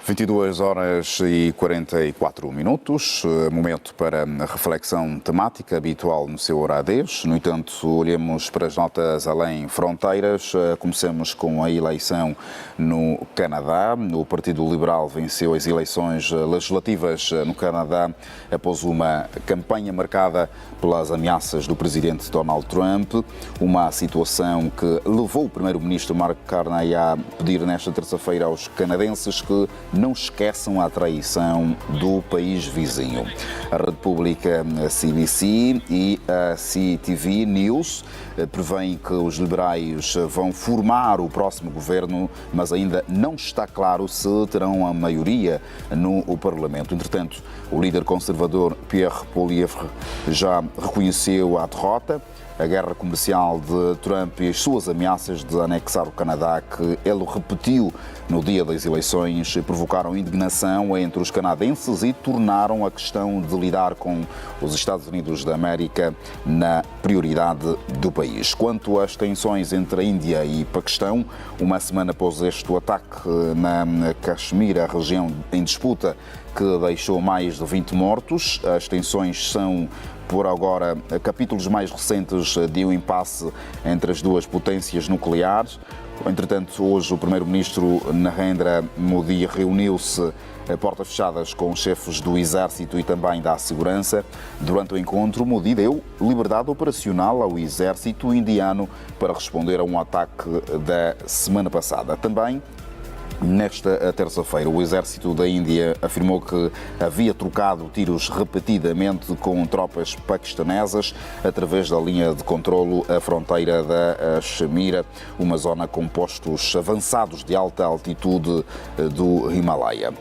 22 horas e 44 minutos, momento para a reflexão temática habitual no seu Horadês. No entanto, olhemos para as notas além fronteiras. Comecemos com a eleição no Canadá. O Partido Liberal venceu as eleições legislativas no Canadá após uma campanha marcada pelas ameaças do presidente Donald Trump, uma situação que levou o primeiro-ministro Mark Carney a pedir nesta terça-feira aos canadenses que não esqueçam a traição do país vizinho. A rede pública CBC e a CTV News prevêem que os liberais vão formar o próximo governo, mas ainda não está claro se terão a maioria no Parlamento. Entretanto, o líder conservador Pierre Poilievre já reconheceu a derrota. A guerra comercial de Trump e as suas ameaças de anexar o Canadá, que ele repetiu no dia das eleições, provocaram indignação entre os canadenses e tornaram a questão de lidar com os Estados Unidos da América na prioridade do país. Quanto às tensões entre a Índia e Paquistão, uma semana após este ataque na Caxemira, a região em disputa que deixou mais de 20 mortos, as tensões são por agora capítulos mais recentes de um impasse entre as duas potências nucleares. Entretanto, hoje o primeiro-ministro Narendra Modi reuniu-se a portas fechadas com os chefes do Exército e também da Segurança. Durante o encontro, Modi deu liberdade operacional ao Exército indiano para responder a um ataque da semana passada. Também nesta terça-feira, o exército da Índia afirmou que havia trocado tiros repetidamente com tropas paquistanesas através da linha de controlo à fronteira da Caxemira, uma zona com postos avançados de alta altitude do Himalaia.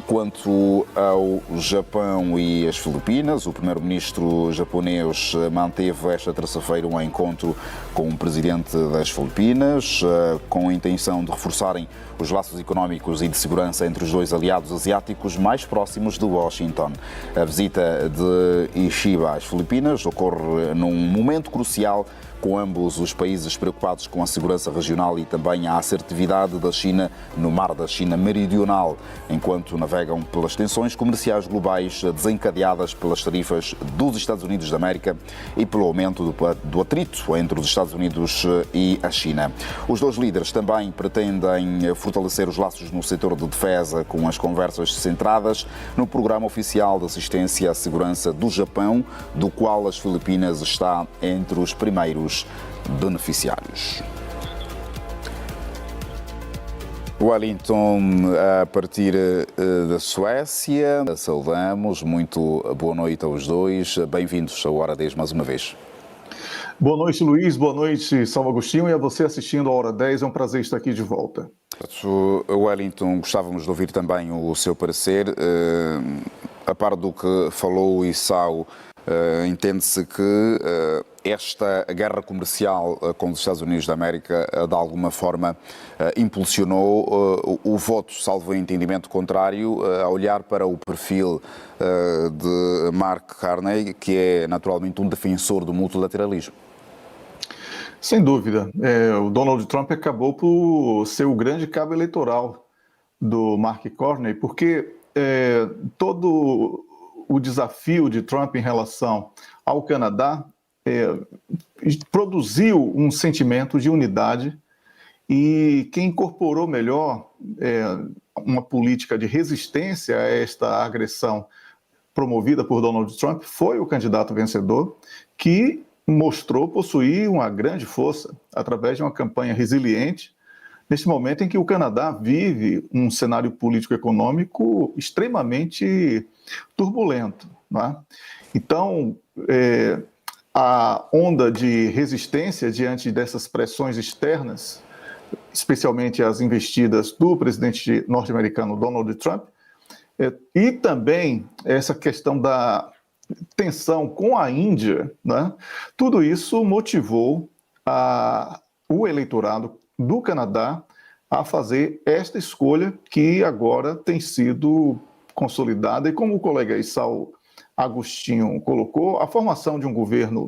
Quanto ao Japão e as Filipinas, o primeiro-ministro japonês manteve esta terça-feira um encontro com o presidente das Filipinas, com a intenção de reforçarem os laços económicos e de segurança entre os dois aliados asiáticos mais próximos de Washington. A visita de Ishiba às Filipinas ocorre num momento crucial, com ambos os países preocupados com a segurança regional e também a assertividade da China no mar da China Meridional, enquanto navegam pelas tensões comerciais globais desencadeadas pelas tarifas dos Estados Unidos da América e pelo aumento do atrito entre os Estados Unidos e a China. Os dois líderes também pretendem fortalecer os laços no setor de defesa, com as conversas centradas no Programa Oficial de Assistência à Segurança do Japão, do qual as Filipinas está entre os primeiros beneficiários. Wellington, a partir da Suécia, saudamos, muito boa noite aos dois, bem-vindos ao Hora 10 mais uma vez. Boa noite, Luiz, boa noite, Salvo Agostinho, e a você assistindo a Hora 10, é um prazer estar aqui de volta. Wellington, gostávamos de ouvir também o seu parecer, a par do que falou o Issao. Entende-se que esta guerra comercial com os Estados Unidos da América, de alguma forma, impulsionou o voto, salvo o entendimento contrário, a olhar para o perfil de Mark Carney, que é naturalmente um defensor do multilateralismo. Sem dúvida. O Donald Trump acabou por ser o grande cabo eleitoral do Mark Carney, porque todo o desafio de Trump em relação ao Canadá produziu um sentimento de unidade, e quem incorporou melhor uma política de resistência a esta agressão promovida por Donald Trump foi o candidato vencedor, que mostrou possuir uma grande força através de uma campanha resiliente, neste momento em que o Canadá vive um cenário político-econômico extremamente turbulento, não é? Então, a onda de resistência diante dessas pressões externas, especialmente as investidas do presidente norte-americano Donald Trump, e também essa questão da tensão com a Índia, né? Tudo isso motivou o eleitorado do Canadá a fazer esta escolha, que agora tem sido consolidada, e como o colega Issao Agostinho colocou, a formação de um governo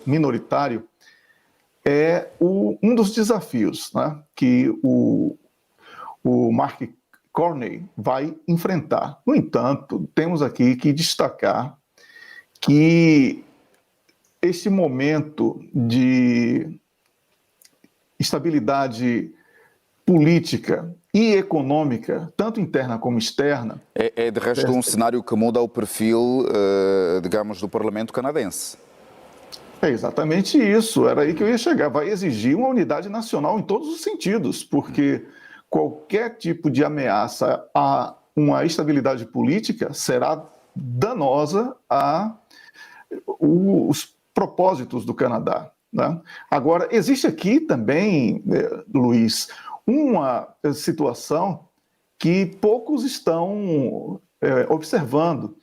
minoritário é um dos desafios, né, que o Mark Carney vai enfrentar. No entanto, temos aqui que destacar que este momento de estabilidade política e econômica, tanto interna como externa... É de resto um cenário que muda o perfil, digamos, do Parlamento canadense. É exatamente isso, era aí que eu ia chegar. Vai exigir uma unidade nacional em todos os sentidos, porque qualquer tipo de ameaça a uma estabilidade política será danosa os propósitos do Canadá, né? Agora, existe aqui também, Luiz, uma situação que poucos estão observando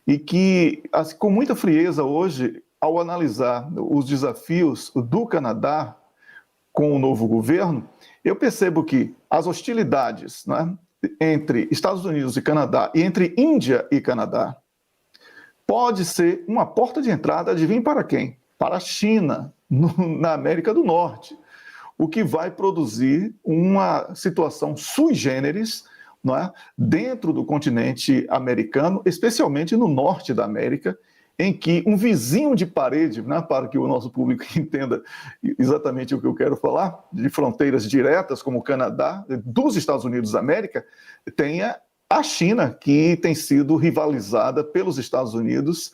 e que, assim, com muita frieza hoje, ao analisar os desafios do Canadá com o novo governo, eu percebo que as hostilidades, né, entre Estados Unidos e Canadá e entre Índia e Canadá pode ser uma porta de entrada, adivinha para quem? Para a China, na América do Norte, o que vai produzir uma situação sui generis, não é, dentro do continente americano, especialmente no norte da América, em que um vizinho de parede, né, para que o nosso público entenda exatamente o que eu quero falar, de fronteiras diretas, como o Canadá, dos Estados Unidos da América, tenha a China, que tem sido rivalizada pelos Estados Unidos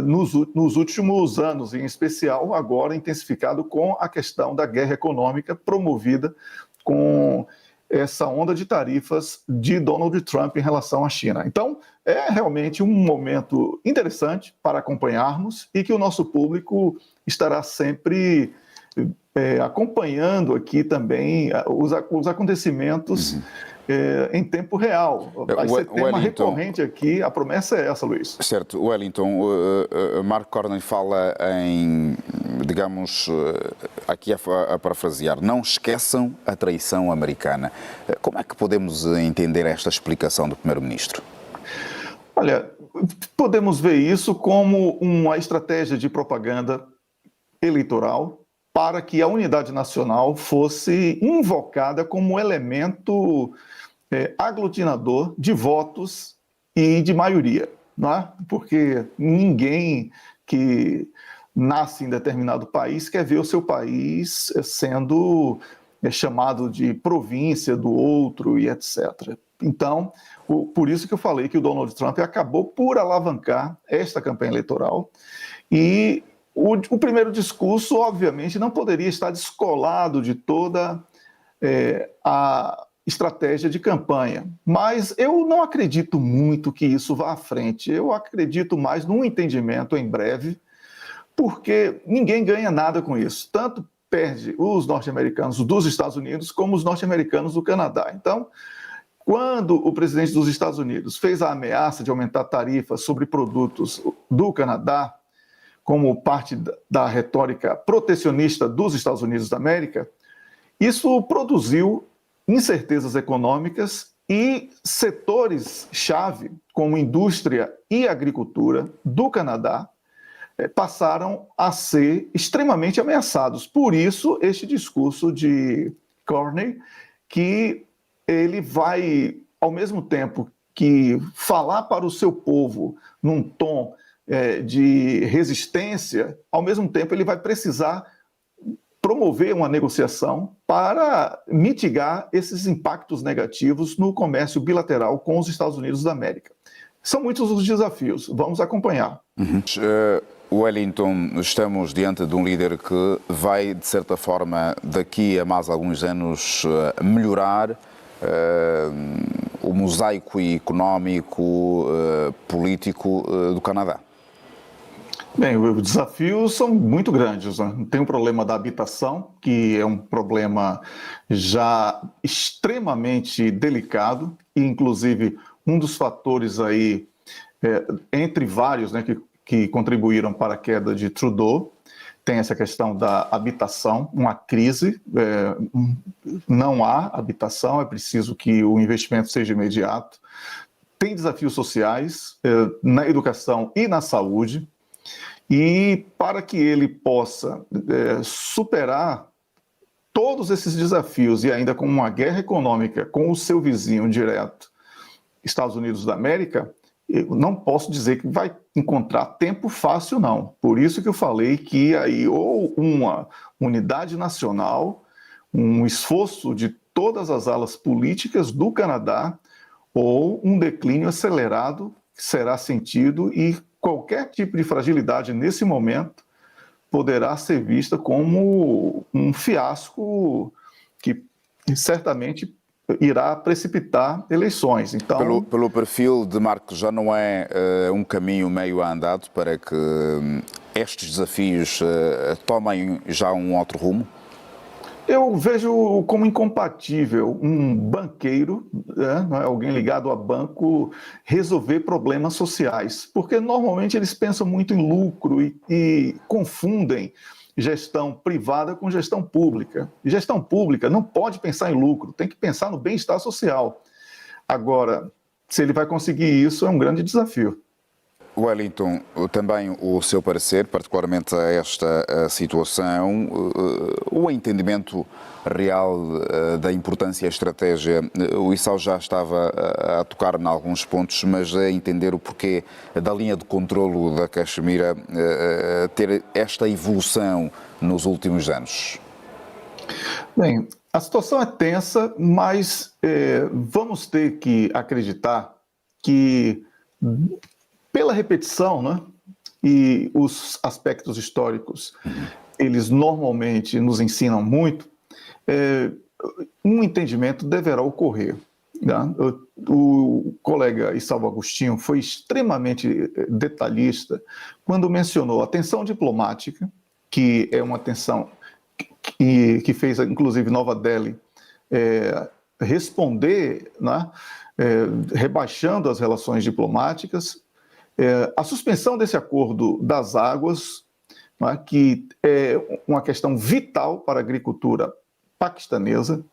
nos últimos anos, em especial agora intensificado com a questão da guerra econômica promovida com essa onda de tarifas de Donald Trump em relação à China. Então, é realmente um momento interessante para acompanharmos e que o nosso público estará sempre acompanhando aqui também os acontecimentos em tempo real. Vai ser tema recorrente aqui, a promessa é essa, Luiz. Certo, Wellington, Mark Carney fala em, digamos, aqui a parafrasear, não esqueçam a traição americana. Como é que podemos entender esta explicação do Primeiro-Ministro? Olha, podemos ver isso como uma estratégia de propaganda eleitoral para que a unidade nacional fosse invocada como elemento aglutinador de votos e de maioria, não é? Porque ninguém que nasce em determinado país quer ver o seu país sendo chamado de província do outro e etc. Então, por isso que eu falei que o Donald Trump acabou por alavancar esta campanha eleitoral e o primeiro discurso, obviamente, não poderia estar descolado de toda a estratégia de campanha. Mas eu não acredito muito que isso vá à frente. Eu acredito mais num entendimento em breve, porque ninguém ganha nada com isso. Tanto perde os norte-americanos dos Estados Unidos, como os norte-americanos do Canadá. Então, quando o presidente dos Estados Unidos fez a ameaça de aumentar tarifas sobre produtos do Canadá, como parte da retórica protecionista dos Estados Unidos da América, isso produziu incertezas econômicas e setores-chave, como indústria e agricultura do Canadá, passaram a ser extremamente ameaçados. Por isso, este discurso de Carney, que ele vai, ao mesmo tempo que falar para o seu povo num tom de resistência, ao mesmo tempo ele vai precisar promover uma negociação para mitigar esses impactos negativos no comércio bilateral com os Estados Unidos da América. São muitos os desafios, vamos acompanhar. Wellington, estamos diante de um líder que vai, de certa forma, daqui a mais alguns anos, melhorar o mosaico económico, político do Canadá. Bem, os desafios são muito grandes, né? Tem o problema da habitação, que é um problema já extremamente delicado, e inclusive um dos fatores aí, entre vários, né, que contribuíram para a queda de Trudeau, tem essa questão da habitação, uma crise, não há habitação, é preciso que o investimento seja imediato. Tem desafios sociais na educação e na saúde, e para que ele possa superar todos esses desafios e ainda com uma guerra econômica com o seu vizinho direto, Estados Unidos da América, eu não posso dizer que vai encontrar tempo fácil, não. Por isso que eu falei que aí ou uma unidade nacional, um esforço de todas as alas políticas do Canadá, ou um declínio acelerado que será sentido e qualquer tipo de fragilidade nesse momento poderá ser vista como um fiasco que certamente irá precipitar eleições. Então, pelo perfil de Marcos, já não é um caminho meio andado para que estes desafios tomem já um outro rumo? eu vejo como incompatível um banqueiro, não é, alguém ligado a banco, resolver problemas sociais, porque normalmente eles pensam muito em lucro e confundem gestão privada com gestão pública. E gestão pública não pode pensar em lucro, tem que pensar no bem-estar social. Agora, se ele vai conseguir isso, é um grande desafio. Wellington, também o seu parecer, particularmente a esta situação, o entendimento real da importância e estratégia, o Issao já estava a tocar em alguns pontos, mas a entender o porquê da linha de controlo da Caxemira ter esta evolução nos últimos anos. Bem, a situação é tensa, mas vamos ter que acreditar que pela repetição, né, e os aspectos históricos, eles normalmente nos ensinam muito, um entendimento deverá ocorrer. Né? O colega Issao Agostinho foi extremamente detalhista quando mencionou a tensão diplomática, que é uma tensão que fez, inclusive, Nova Delhi responder, né, rebaixando as relações diplomáticas, a suspensão desse acordo das águas, né, que é uma questão vital para a agricultura paquistanesa,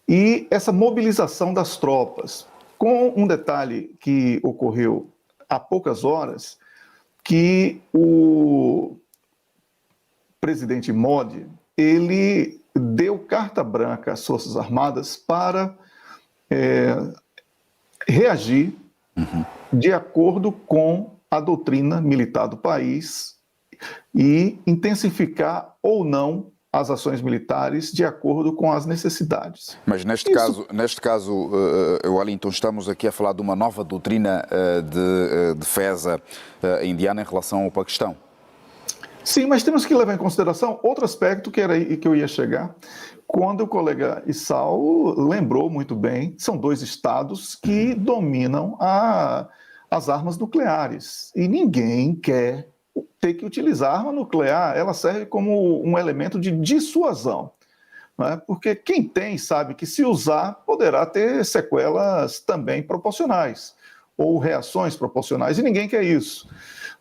e essa mobilização das tropas, com um detalhe que ocorreu há poucas horas, que o presidente Modi, ele deu carta branca às Forças Armadas para reagir de acordo com a doutrina militar do país e intensificar ou não as ações militares de acordo com as necessidades. Mas neste caso, Wellington, estamos aqui a falar de uma nova doutrina de defesa indiana em relação ao Paquistão. Sim, mas temos que levar em consideração outro aspecto que era aí que eu ia chegar, quando o colega Issao lembrou muito bem, são dois estados que dominam as armas nucleares, e ninguém quer ter que utilizar a arma nuclear, ela serve como um elemento de dissuasão, não é? Porque quem tem sabe que se usar poderá ter sequelas também proporcionais, ou reações proporcionais, e ninguém quer isso.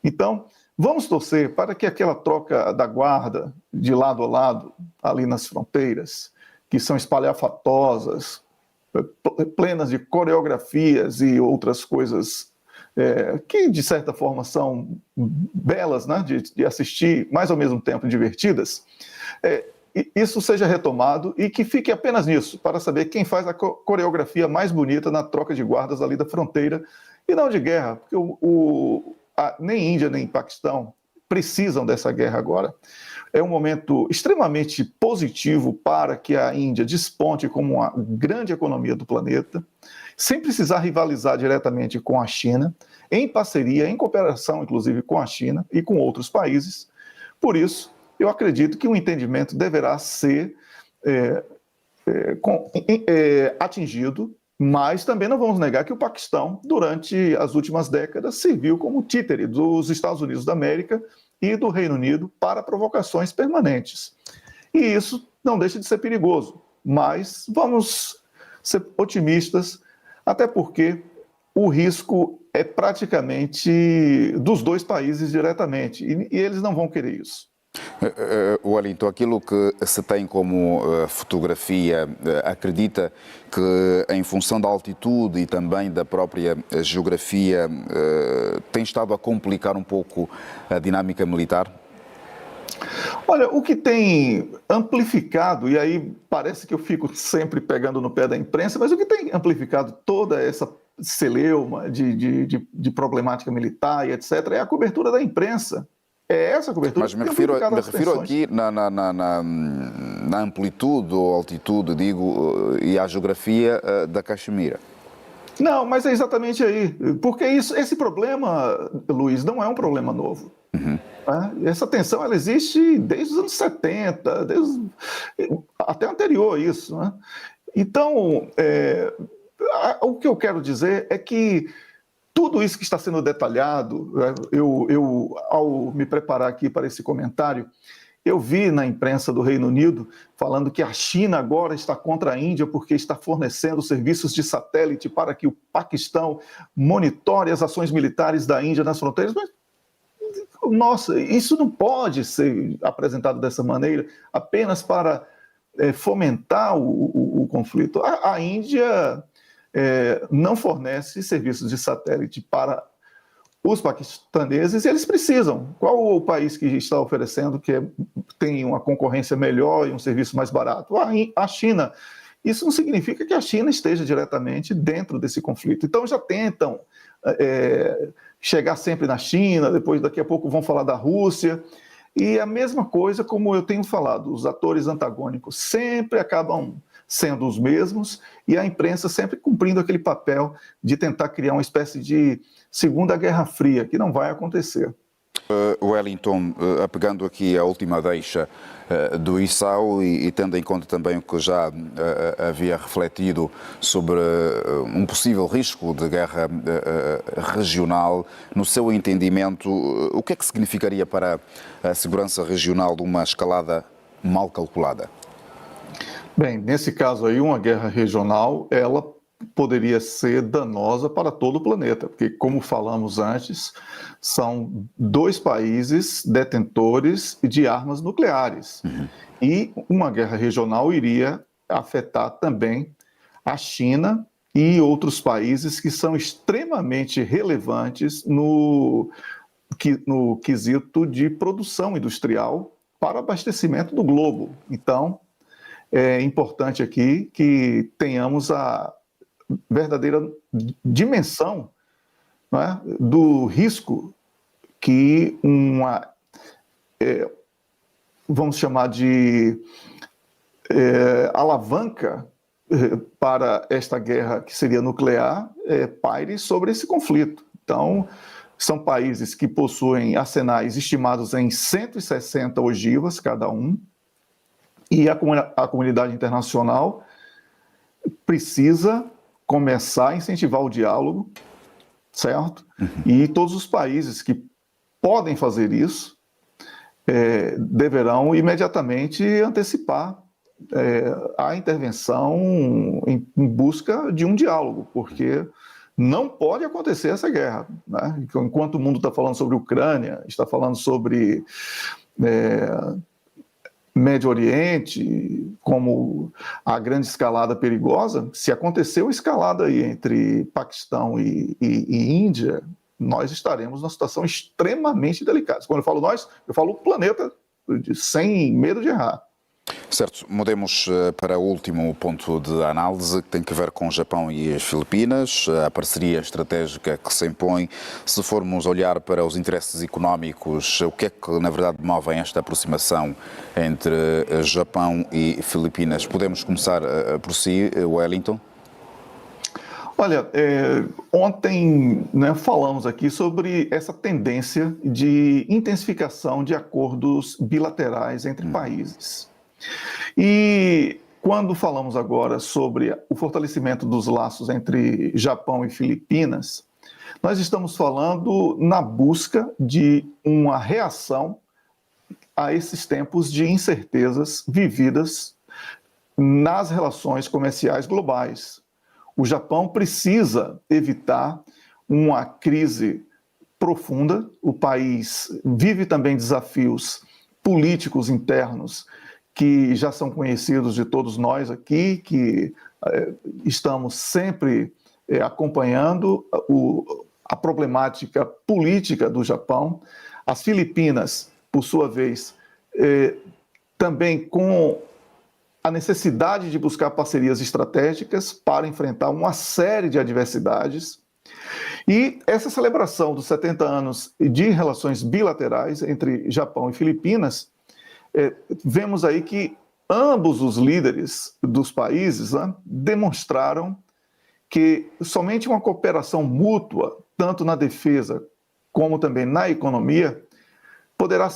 Então, vamos torcer para que aquela troca da guarda de lado a lado, ali nas fronteiras, que são espalhafatosas, plenas de coreografias e outras coisas que, de certa forma, são belas, né, de assistir, mas, ao mesmo tempo, divertidas, isso seja retomado e que fique apenas nisso, para saber quem faz a coreografia mais bonita na troca de guardas ali da fronteira, e não de guerra, porque nem Índia nem Paquistão precisam dessa guerra agora. É um momento extremamente positivo para que a Índia desponte como uma grande economia do planeta, sem precisar rivalizar diretamente com a China, em parceria, em cooperação, inclusive, com a China e com outros países. Por isso, eu acredito que o entendimento deverá ser atingido, mas também não vamos negar que o Paquistão, durante as últimas décadas, serviu como títere dos Estados Unidos da América e do Reino Unido para provocações permanentes. E isso não deixa de ser perigoso, mas vamos ser otimistas, até porque o risco é praticamente dos dois países diretamente, e eles não vão querer isso. Wellington, aquilo que se tem como fotografia, acredita que em função da altitude e também da própria geografia tem estado a complicar um pouco a dinâmica militar? Olha, o que tem amplificado, e aí parece que eu fico sempre pegando no pé da imprensa, mas o que tem amplificado toda essa celeuma de problemática militar e etc., é a cobertura da imprensa. É essa cobertura Mas que tem amplificado me as refiro tensões. aqui na amplitude ou altitude, digo, e à geografia da Caxemira. Não, mas é exatamente aí. Porque esse problema, Luiz, não é um problema novo. Né? Essa tensão ela existe desde os anos 70, até anterior a isso. Né? Então, o que eu quero dizer é que tudo isso que está sendo detalhado, né, ao me preparar aqui para esse comentário, eu vi na imprensa do Reino Unido falando que a China agora está contra a Índia porque está fornecendo serviços de satélite para que o Paquistão monitore as ações militares da Índia nas fronteiras. Mas, nossa, isso não pode ser apresentado dessa maneira, apenas para fomentar o conflito. A Índia não fornece serviços de satélite para os paquistaneses, eles precisam. Qual o país que está oferecendo que tem uma concorrência melhor e um serviço mais barato? A China. Isso não significa que a China esteja diretamente dentro desse conflito. Então já tentam chegar sempre na China, depois daqui a pouco vão falar da Rússia. E a mesma coisa, como eu tenho falado, os atores antagônicos sempre acabam sendo os mesmos e a imprensa sempre cumprindo aquele papel de tentar criar uma espécie de Segunda Guerra Fria, que não vai acontecer. Wellington, apegando aqui à última deixa do ISAU e tendo em conta também o que já havia refletido sobre um possível risco de guerra regional, no seu entendimento, o que é que significaria para a segurança regional de uma escalada mal calculada? Bem, nesse caso aí, uma guerra regional, ela poderia ser danosa para todo o planeta, porque, como falamos antes, são dois países detentores de armas nucleares. E uma guerra regional iria afetar também a China e outros países que são extremamente relevantes no quesito de produção industrial para abastecimento do globo. Então, é importante aqui que tenhamos a verdadeira dimensão, né, do risco que vamos chamar de alavanca para esta guerra que seria nuclear paire sobre esse conflito. Então, são países que possuem arsenais estimados em 160 ogivas cada um, e a comunidade internacional precisa começar a incentivar o diálogo, certo? E todos os países que podem fazer isso deverão imediatamente antecipar a intervenção em busca de um diálogo, porque não pode acontecer essa guerra. Né? Enquanto o mundo está falando sobre Ucrânia, está falando sobre Médio Oriente, como a grande escalada perigosa, se aconteceu a escalada aí entre Paquistão e Índia, nós estaremos numa situação extremamente delicada. Quando eu falo nós, eu falo o planeta, sem medo de errar. Certo, mudemos para o último ponto de análise, que tem que ver com o Japão e as Filipinas, a parceria estratégica que se impõe. Se formos olhar para os interesses económicos, o que é que, na verdade, move esta aproximação entre Japão e Filipinas? Podemos começar por si, Wellington? Olha, ontem falamos aqui sobre essa tendência de intensificação de acordos bilaterais entre países. E quando falamos agora sobre o fortalecimento dos laços entre Japão e Filipinas, nós estamos falando na busca de uma reação a esses tempos de incertezas vividas nas relações comerciais globais. O Japão precisa evitar uma crise profunda, o país vive também desafios políticos internos que já são conhecidos de todos nós aqui, que estamos sempre acompanhando a problemática política do Japão. As Filipinas, por sua vez, também com a necessidade de buscar parcerias estratégicas para enfrentar uma série de adversidades. E essa celebração dos 70 anos de relações bilaterais entre Japão e Filipinas, vemos aí que ambos os líderes dos países, né, demonstraram que somente uma cooperação mútua, tanto na defesa como também na economia, poderá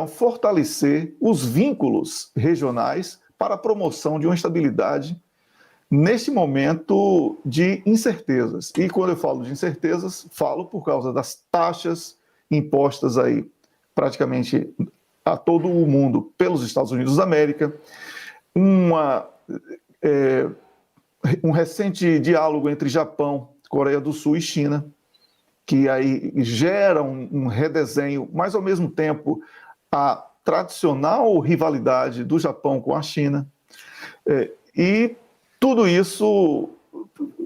fortalecer os vínculos regionais para a promoção de uma estabilidade neste momento de incertezas. E quando eu falo de incertezas, falo por causa das taxas impostas aí praticamente a todo o mundo pelos Estados Unidos da América, um recente diálogo entre Japão, Coreia do Sul e China, que aí gera um redesenho, mas ao mesmo tempo a tradicional rivalidade do Japão com a China. E tudo isso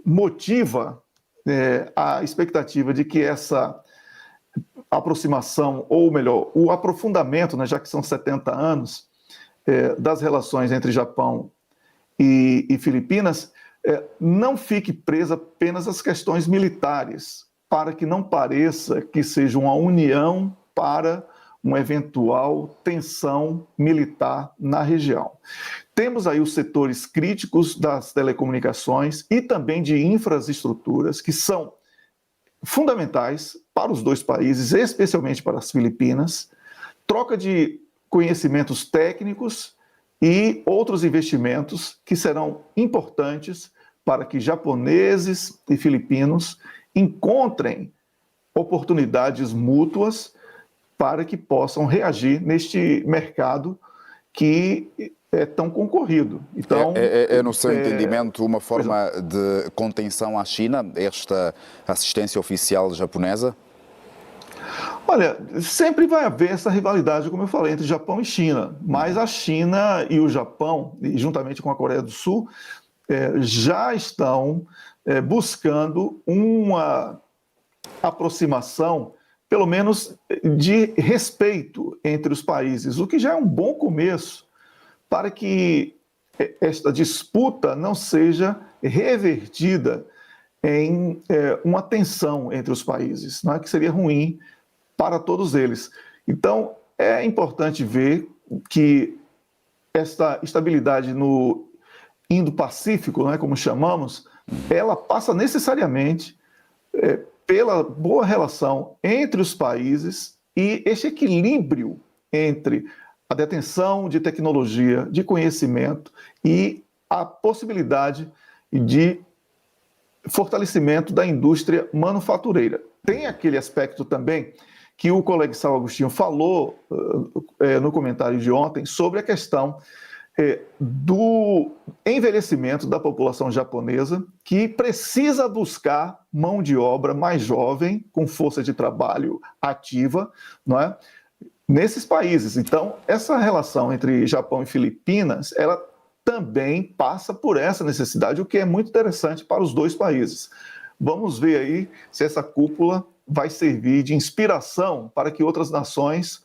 motiva a expectativa de que essa aproximação, ou melhor, o aprofundamento, né, já que são 70 anos, das relações entre Japão e Filipinas, não fique presa apenas às questões militares, para que não pareça que seja uma união para uma eventual tensão militar na região. Temos aí os setores críticos das telecomunicações e também de infraestruturas, que são fundamentais para os dois países, especialmente para as Filipinas, troca de conhecimentos técnicos e outros investimentos que serão importantes para que japoneses e filipinos encontrem oportunidades mútuas para que possam reagir neste mercado que é tão concorrido. Então, no seu entendimento, uma forma de contenção à China, esta assistência oficial japonesa? Olha, sempre vai haver essa rivalidade, como eu falei, entre Japão e China, mas a China e o Japão, juntamente com a Coreia do Sul, já estão buscando uma aproximação, pelo menos de respeito entre os países, o que já é um bom começo para que esta disputa não seja revertida em uma tensão entre os países, não é? Que seria ruim para todos eles. Então, é importante ver que esta estabilidade no Indo-Pacífico, não é, como chamamos, ela passa necessariamente pela boa relação entre os países e este equilíbrio entre a detenção de tecnologia, de conhecimento e a possibilidade de fortalecimento da indústria manufatureira. Tem aquele aspecto também que o colega Saulo Agostinho falou no comentário de ontem sobre a questão do envelhecimento da população japonesa, que precisa buscar mão de obra mais jovem, com força de trabalho ativa, não é? Nesses países. Então, essa relação entre Japão e Filipinas, ela também passa por essa necessidade, o que é muito interessante para os dois países. Vamos ver aí se essa cúpula vai servir de inspiração para que outras nações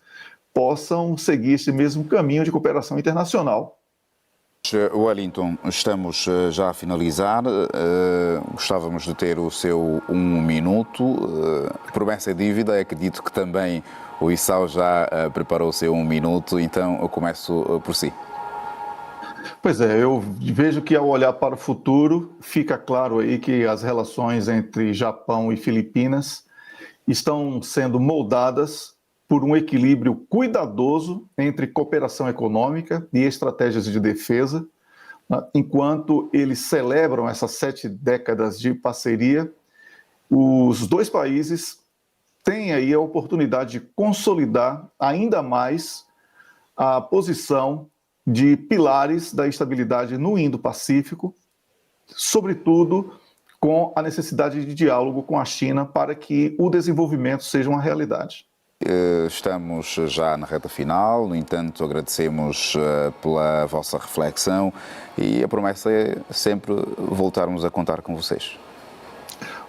possam seguir esse mesmo caminho de cooperação internacional. Wellington, estamos já a finalizar. Gostávamos de ter o seu 1 minuto. Promessa e dívida, acredito que também o Isao já preparou o seu 1 minuto, então eu começo por si. Pois é, eu vejo que ao olhar para o futuro, fica claro aí que as relações entre Japão e Filipinas estão sendo moldadas por um equilíbrio cuidadoso entre cooperação econômica e estratégias de defesa. Enquanto eles celebram essas 7 décadas de parceria, os dois países têm aí a oportunidade de consolidar ainda mais a posição de pilares da estabilidade no Indo-Pacífico, sobretudo com a necessidade de diálogo com a China para que o desenvolvimento seja uma realidade. Estamos já na reta final, no entanto agradecemos pela vossa reflexão e a promessa é sempre voltarmos a contar com vocês.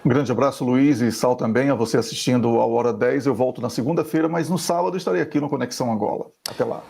Um grande abraço, Luiz, e Sal também, a você assistindo ao Hora 10. Eu volto na segunda-feira, mas no sábado estarei aqui no Conexão Angola. Até lá.